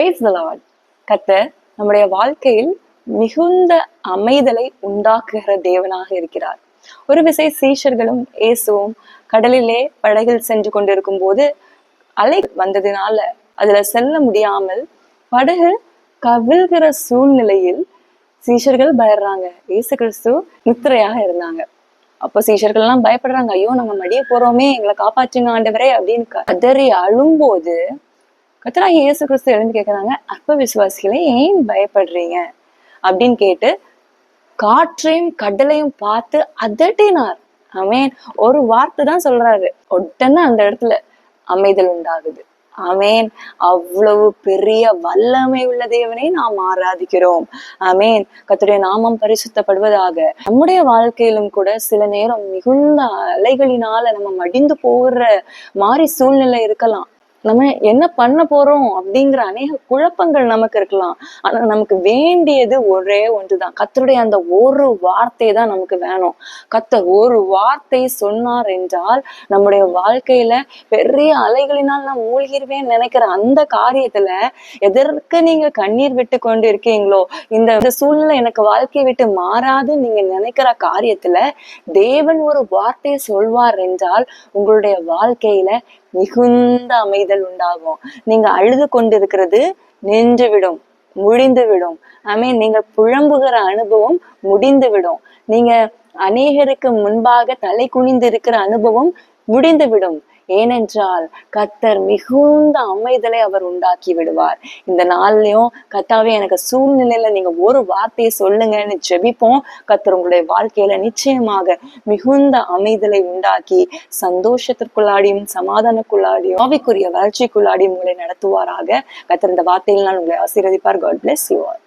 Praise the Lord. கர்த்தர் நம்முடைய வாழ்க்கையில் மிகுந்த அமைதலை உண்டாக்குகிற தேவனாக இருக்கிறார். ஒரு விசை சீஷர்களும் இயேசுவும் கடலிலே படகில் சென்று கொண்டிருக்கும் போது அலை வந்ததினால அதுல செல்ல முடியாமல் படகு கவிழ்கிற சூழ்நிலையில் சீஷர்கள் பயப்படுறாங்க. இயேசு கிறிஸ்து நித்திரையாக இருந்தாங்க. அப்போ சீஷர்கள் எல்லாம் பயப்படுறாங்க. ஐயோ, நம்ம மடிய போறோமே, எங்களை காப்பாற்றுங்க ஆண்டவரே அப்படின்னு கதறி அழும்போது கர்த்தராகிய இயேசு கிறிஸ்து எழுந்து கேட்கிறாங்க, அற்ப விசுவாசிகளை ஏன் பயப்படுறீங்க அப்படின்னு கேட்டு காற்றையும் கடலையும் பார்த்து அதட்டினார். ஆமேன். ஒரு வார்த்தை தான் சொல்றாரு, உடனே அந்த இடத்துல அமைதல் உண்டாகுது. ஆமேன். அவ்வளவு பெரிய வல்லமை உள்ள தேவனை நாம் ஆராதிக்கிறோம். ஆமேன். கர்த்தருடைய நாமம் பரிசுத்தப்படுவதாக. நம்முடைய வாழ்க்கையிலும் கூட சில நேரம் மிகுந்த அலைகளினால நம்ம மடிந்து போகிற மாதிரி சூழ்நிலை இருக்கலாம். நம்ம என்ன பண்ண போறோம் அப்படிங்கிற அநேக குழப்பங்கள் நமக்கு இருக்கலாம். ஆனா நமக்கு வேண்டியது ஒரே ஒன்றுதான். கர்த்தருடைய அந்த ஒரு வார்த்தை தான் நமக்கு வேணும். கர்த்தர் ஒரு வார்த்தை சொன்னார் என்றால் நம்முடைய வாழ்க்கையில பெரிய அலைகளினால் நான் மூழ்கிருவேன்னு நினைக்கிற அந்த காரியத்துல எதற்கு நீங்க கண்ணீர் விட்டு கொண்டு இருக்கீங்களோ, இந்த சூழ்நிலை எனக்கு வாழ்க்கையை விட்டு மாறாதுன்னு நீங்க நினைக்கிற காரியத்துல தேவன் ஒரு வார்த்தையை சொல்வார் என்றால் உங்களுடைய வாழ்க்கையில மிகுந்த அமைதல் உண்டாகும். நீங்க அழுது கொண்டிருக்கிறது நின்று விடும், முடிந்து விடும். நீங்க புலம்புகிற அனுபவம் முடிந்து விடும். நீங்க அநேகருக்கு முன்பாக தலை குனிந்து இருக்கிற அனுபவம் முடிந்து விடும். ஏனென்றால் கர்த்தர் மிகுந்த அமைதலை அவர் உண்டாக்கி விடுவார். இந்த நாள்லயும் கர்த்தாவே எனக்கு சூழ்நிலையில நீங்க ஒரு வார்த்தையை சொல்லுங்கன்னு ஜெபிப்போம். கர்த்தர் உங்களுடைய வாழ்க்கையில நிச்சயமாக மிகுந்த அமைதலை உண்டாக்கி சந்தோஷத்திற்குள்ளாடியும் சமாதானக்குள்ளாடியும் ஆவிக்குரிய வளர்ச்சிக்குள்ளாடியும் உங்களை நடத்துவாராக. கர்த்தர் இந்த வார்த்தையில் நான் உங்களை ஆசீர்வதிப்பார். God bless you all.